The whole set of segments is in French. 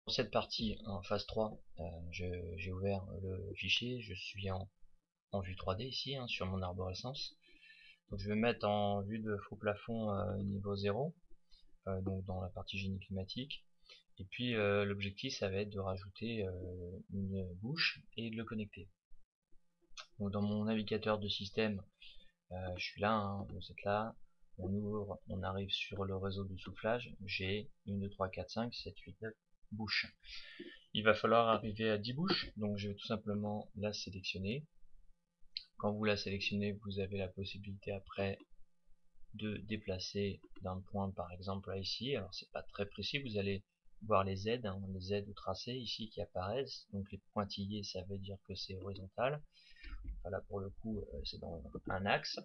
Pour cette partie en phase 3, j'ai ouvert le fichier, je suis en vue 3D ici, sur mon arborescence. Donc je vais mettre en vue de faux plafond niveau 0, donc dans la partie génie climatique. Et puis l'objectif ça va être de rajouter une bouche et de le connecter. Donc dans mon navigateur de système, je suis là, vous êtes là, on ouvre, on arrive sur le réseau de soufflage, j'ai 1, 2, 3, 4, 5, 7, 8, 9 bouches. Il va falloir arriver à 10 bouches, donc je vais tout simplement la sélectionner. Quand vous la sélectionnez, vous avez la possibilité après de déplacer d'un point, par exemple là ici. Alors c'est pas très précis, vous allez voir les Z, les Z ou tracés ici qui apparaissent. Donc les pointillés, ça veut dire que c'est horizontal. Voilà, pour le coup, c'est dans un axe.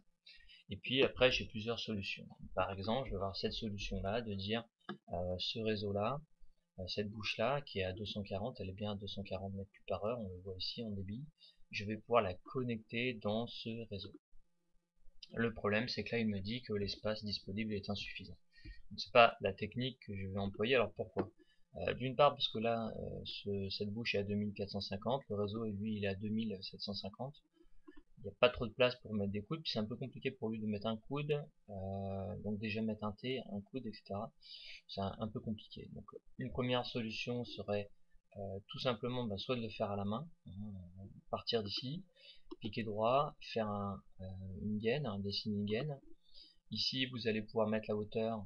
Et puis après, j'ai plusieurs solutions. Par exemple, je vais avoir cette solution-là de dire ce réseau-là, cette bouche-là, qui est à 240, elle est bien à 240 mètres cubes par heure, on le voit ici en débit. Je vais pouvoir la connecter dans ce réseau. Le problème, c'est que là, il me dit que l'espace disponible est insuffisant. C'est pas la technique que je vais employer. Alors pourquoi? D'une part, parce que là, cette bouche est à 2450, le réseau, lui, il est à 2750. Il n'y a pas trop de place pour mettre des coudes, puis c'est un peu compliqué pour lui de mettre un coude, donc déjà mettre un T, un coude, etc. C'est un peu compliqué. Donc une première solution serait tout simplement soit de le faire à la main, partir d'ici, cliquer droit, faire une gaine, dessiner une gaine. Ici vous allez pouvoir mettre la hauteur,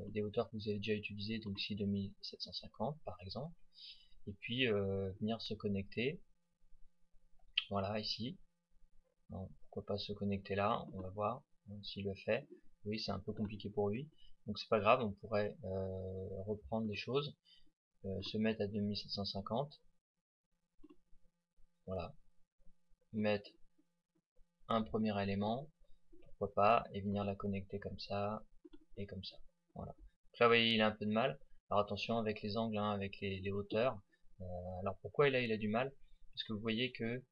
des hauteurs que vous avez déjà utilisées, donc ici 2750 par exemple, et puis venir se connecter, voilà ici. Donc, pourquoi pas se connecter là, on va voir s'il le fait. Oui, c'est un peu compliqué pour lui, donc c'est pas grave, on pourrait reprendre des choses, se mettre à 2750, voilà, mettre un premier élément, pourquoi pas, et venir la connecter comme ça, et comme ça, voilà. Donc là, vous voyez, il a un peu de mal, alors attention avec les angles, avec les hauteurs. Alors pourquoi il a du mal? Parce que vous voyez que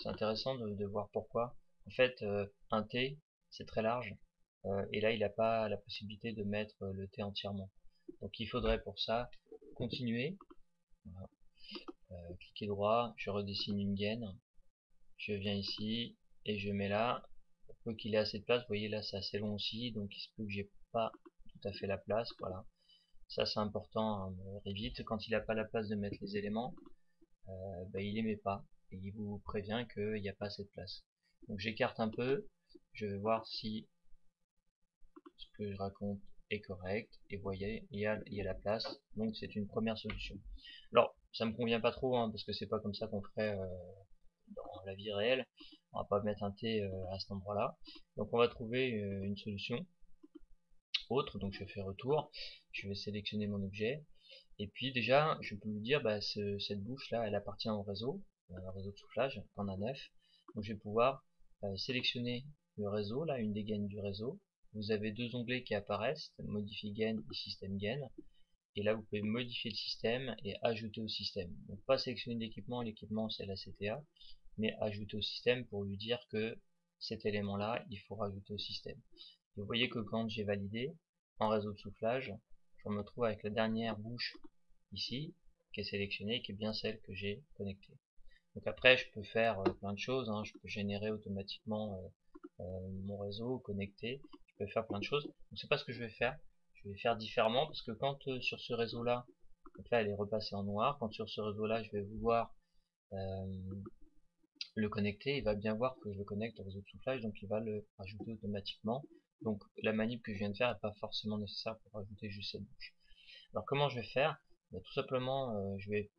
c'est intéressant de voir pourquoi. En fait, un T, c'est très large, et là, il n'a pas la possibilité de mettre le T entièrement. Donc il faudrait pour ça continuer, voilà. Cliquer droit, je redessine une gaine, je viens ici, et je mets là, pour peu qu'il ait assez de place, vous voyez là c'est assez long aussi, donc il se peut que j'ai pas tout à fait la place, voilà. Ça c'est important, Revit, quand il n'a pas la place de mettre les éléments, il les met pas, et il vous prévient qu'il n'y a pas assez de place. Donc j'écarte un peu, je vais voir si ce que je raconte est correct, et vous voyez, il y a la place, donc c'est une première solution. Alors, ça me convient pas trop, parce que c'est pas comme ça qu'on ferait dans la vie réelle, on va pas mettre un T à cet endroit là, donc on va trouver une solution autre, donc je fais retour, je vais sélectionner mon objet, et puis déjà, je peux lui dire, cette bouche là, elle appartient au réseau de soufflage, on a 9, donc je vais pouvoir sélectionner le réseau, là, une des gaines du réseau. Vous avez deux onglets qui apparaissent, Modify Gain et System Gain, et là vous pouvez modifier le système et ajouter au système. Donc pas sélectionner l'équipement, l'équipement c'est la CTA, mais ajouter au système pour lui dire que cet élément là, il faut rajouter au système. Et vous voyez que quand j'ai validé en réseau de soufflage, je me trouve avec la dernière bouche ici, qui est sélectionnée, qui est bien celle que j'ai connectée. Donc après, je peux faire plein de choses, je peux générer automatiquement mon réseau connecté, je peux faire plein de choses. Donc c'est pas ce que je vais faire. Je vais faire différemment parce que quand sur ce réseau-là, donc là elle est repassée en noir, quand sur ce réseau-là je vais vouloir le connecter, il va bien voir que je le connecte au réseau de soufflage, donc il va le rajouter automatiquement. Donc la manip que je viens de faire n'est pas forcément nécessaire pour rajouter juste cette bouche. Alors comment je vais faire? Tout simplement, je vais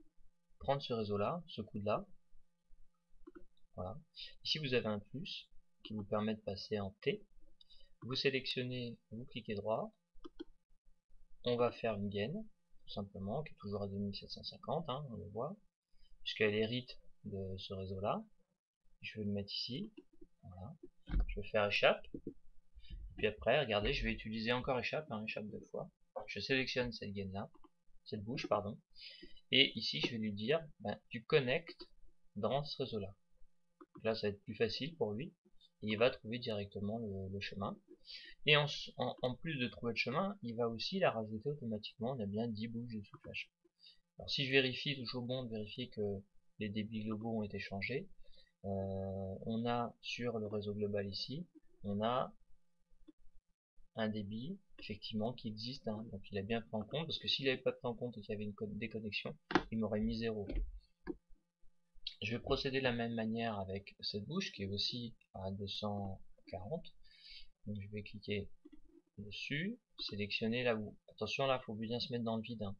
prendre ce réseau-là, ce coude-là, voilà. Ici vous avez un plus qui vous permet de passer en T. Vous sélectionnez, vous cliquez droit, on va faire une gaine, tout simplement, qui est toujours à 2750, on le voit, puisqu'elle hérite de ce réseau-là. Je vais le mettre ici, voilà. Je vais faire échappe, puis après, regardez, je vais utiliser encore échappe, échappe deux fois. Je sélectionne cette gaine-là, cette bouche, pardon, et ici je vais lui dire, tu connectes dans ce réseau-là. Là, ça va être plus facile pour lui, et il va trouver directement le chemin. Et en plus de trouver le chemin, il va aussi la rajouter automatiquement, on a bien 10 bouches de soufflage. Alors si je vérifie, toujours bon de vérifier que les débits globaux ont été changés. On a sur le réseau global ici, on a un débit effectivement qui existe, hein. Donc il a bien pris en compte, parce que s'il n'avait pas pris en compte et qu'il y avait une déconnexion, il m'aurait mis 0. Je vais procéder de la même manière avec cette bouche qui est aussi à 240. Donc je vais cliquer dessus, sélectionner la boue. Attention là, il faut bien se mettre dans le vide, hein.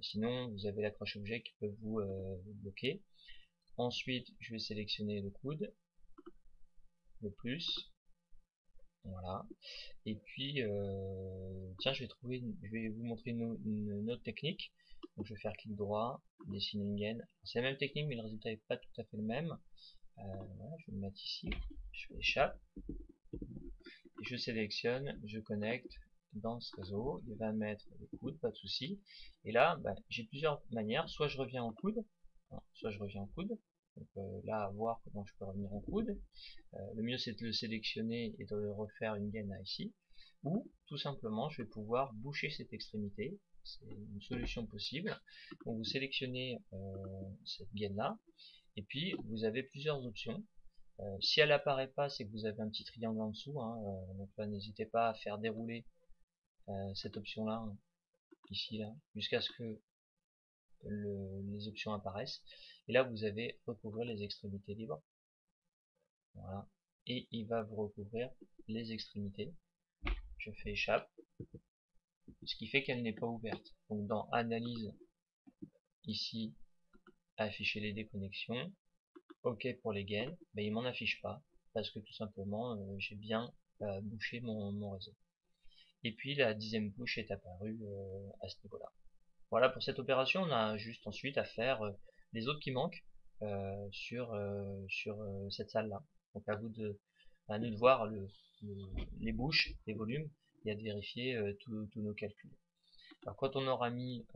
Sinon vous avez l'accroche objet qui peut vous bloquer. Ensuite je vais sélectionner le coude, le plus, voilà. Et puis tiens, je vais vous montrer une autre technique. Donc je vais faire clic droit, dessiner une gaine. C'est la même technique mais le résultat n'est pas tout à fait le même. Voilà, je vais le mettre ici, je fais échappe, et je sélectionne, je connecte dans ce réseau, il va mettre le coude, pas de souci. Et là, j'ai plusieurs manières, soit je reviens en coude, hein, soit je reviens en coude. Donc là, à voir comment je peux revenir en coude. Le mieux c'est de le sélectionner et de refaire une gaine là, ici. Ou tout simplement, je vais pouvoir boucher cette extrémité. C'est une solution possible. Donc vous sélectionnez cette gaine là, et puis vous avez plusieurs options. Si elle apparaît pas, c'est que vous avez un petit triangle en dessous, hein, donc là n'hésitez pas à faire dérouler cette option là, hein, ici là, jusqu'à ce que les options apparaissent. Et là vous avez recouvrir les extrémités libres, voilà, et il va vous recouvrir les extrémités. Je fais échappe, ce qui fait qu'elle n'est pas ouverte. Donc dans analyse, ici, afficher les déconnexions, OK pour les gaines, il m'en affiche pas, parce que tout simplement j'ai bien bouché mon réseau. Et puis la 10e bouche est apparue à ce niveau-là. Voilà pour cette opération, on a juste ensuite à faire les autres qui manquent sur cette salle-là. Donc à nous de voir les bouches, les volumes, et à vérifier tous nos calculs. Alors quand on aura mis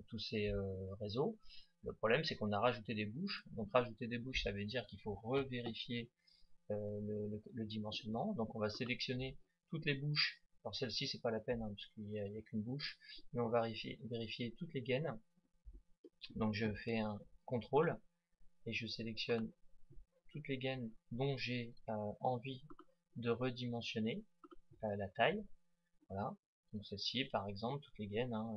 tous ces réseaux, le problème c'est qu'on a rajouté des bouches. Donc rajouter des bouches, ça veut dire qu'il faut revérifier le dimensionnement. Donc on va sélectionner toutes les bouches. Alors celle-ci c'est pas la peine, hein, parce qu'il n'y a qu'une bouche, mais on va vérifier toutes les gaines. Donc je fais un contrôle et je sélectionne toutes les gaines dont j'ai envie de redimensionner la taille. Voilà. Donc celle-ci par exemple, toutes les gaines, hein,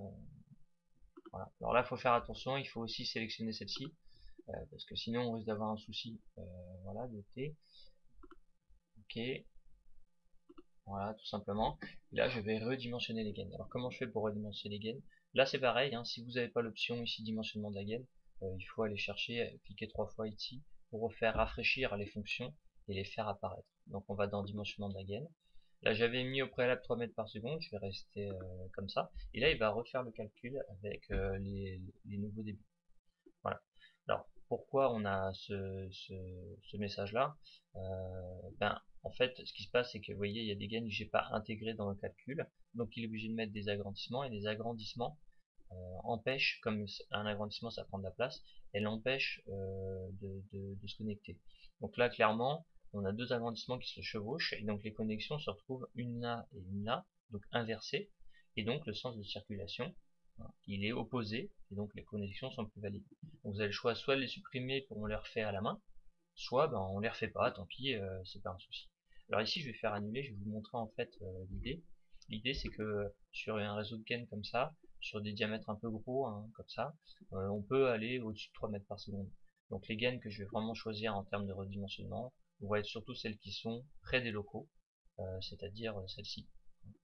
voilà. Alors là il faut faire attention, il faut aussi sélectionner celle-ci, parce que sinon on risque d'avoir un souci, voilà, de T. OK, voilà, tout simplement. Et là, je vais redimensionner les gaines. Alors, comment je fais pour redimensionner les gaines? Là, c'est pareil, hein, si vous n'avez pas l'option ici dimensionnement de la gaine, il faut aller chercher, cliquer 3 fois ici, pour refaire rafraîchir les fonctions et les faire apparaître. Donc, on va dans dimensionnement de la gaine. Là, j'avais mis au préalable 3 mètres par seconde, je vais rester comme ça. Et là, il va refaire le calcul avec les nouveaux débits. Voilà. Alors, pourquoi on a ce message-là? En fait, ce qui se passe, c'est que vous voyez, il y a des gaines que j'ai pas intégrées dans le calcul, donc il est obligé de mettre des agrandissements, et les agrandissements empêchent, comme un agrandissement ça prend de la place, elle empêche de se connecter. Donc là, clairement, on a deux agrandissements qui se chevauchent, et donc les connexions se retrouvent une là et une là, donc inversées, et donc le sens de circulation, il est opposé, et donc les connexions sont plus valides. Donc vous avez le choix soit de les supprimer pour on les refait à la main, soit on les refait pas, tant pis, c'est pas un souci. Alors ici je vais faire annuler, je vais vous montrer en fait l'idée. L'idée c'est que sur un réseau de gaines comme ça, sur des diamètres un peu gros, hein, comme ça, on peut aller au-dessus de 3 mètres par seconde. Donc les gaines que je vais vraiment choisir en termes de redimensionnement vont être surtout celles qui sont près des locaux, c'est-à-dire celle-ci,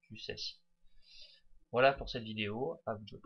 plus celle-ci. Voilà pour cette vidéo, à vous de jouer.